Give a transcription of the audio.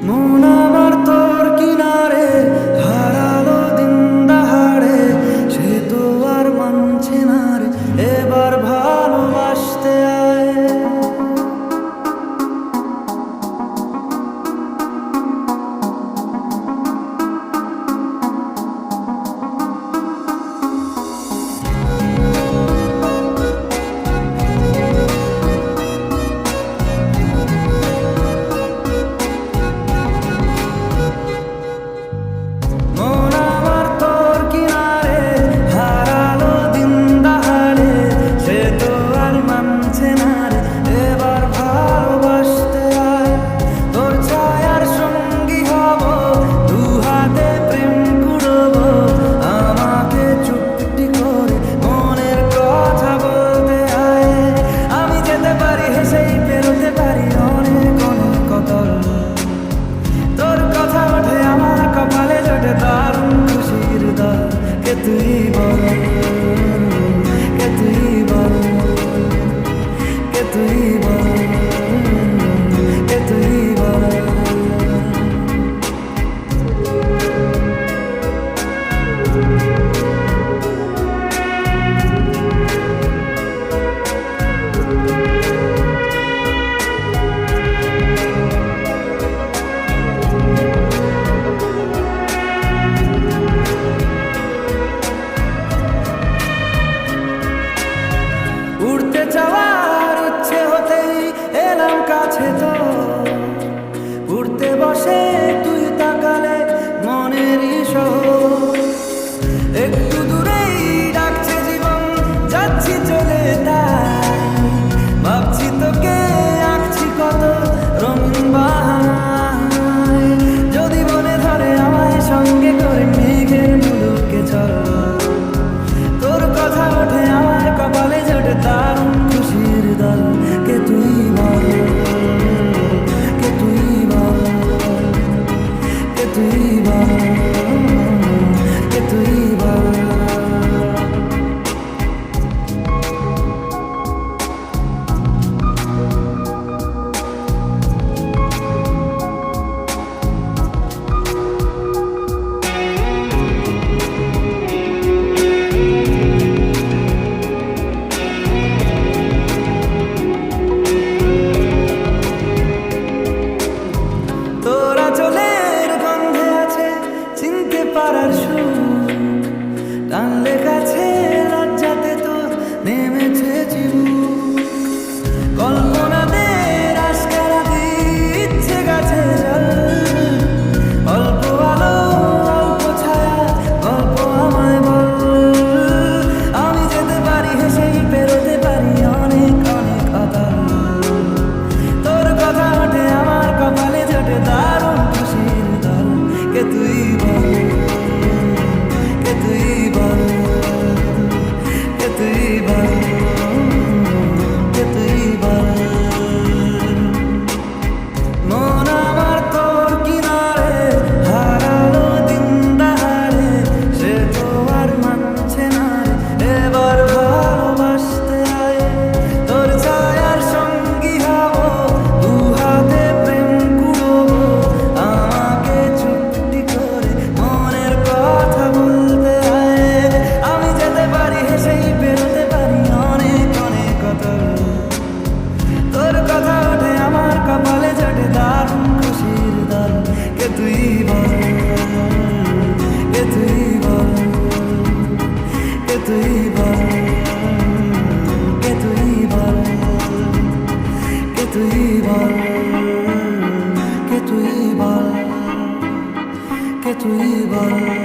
মন আমার তোর কিনারে হারালো দিন দাহাড়ে, সে তো আর মানছে না রে, এবার ভালোবাসতে আয়। তুই বল, কে তুই বল, কে তুই বল, কে তুই বল। উড়তে যাওয়ার ইচ্ছে হতেই এলাম কাছে, তো উড়তে বসে তুই তাকালে মনেরই শহর। একটু দূরেই ডাকছে জীবন, যাচ্ছি চলে তাই ভাবছি তোকে আঁকছি কত রঙিন বাহানায়। যদি মনে ধরে আমায় সঙ্গে করে মেঘের মুলুকে চল, তোর কথা ওঠে আমার কপালে জোটে দারুণ খুশির দল। কে তুই বল, কে তুই বল, কে তুই বল, কে তুই বল। পারার সুখ টানলে কাছে, লজ্জাতে তোর নেমেছে চিবুক। কল্পনাদের আশকারা দিচ্ছে গাছে জল, অল্প আলো অল্প ছায়া গল্প আমায় বল। আমি যেতে পারি হেসেই পেরোতে পারি অনেক অনেক অতল। তোর কথা ওঠে আমার কপালে জোটে দারুণ খুশির দল। কে তুই বল, কে তুই বল, কে তুই বল, কে তুই বল। মন আমার তোর কিনারে হারালো দিন দাহাড়ে, সে তো আর মানছে না রে, এবার ভালোবাসতে আয়। তোর ছায়ার সঙ্গী হব, দু হাতে প্রেম কুড়বো, আমাকে চুপটি করে মনের কথা বলতে আয়। আমি যেতে পারি হেসেই পেরোতে পারি অনেক অনেক অতল। তোর কথা ওঠে আমার কপালে জোটে দারুণ খুশির দল। কে তুই বল, কে তুই বল, কে তুই বল, কে তুই বল, কে তুই বল, কে তুই বল, কে তুই বল।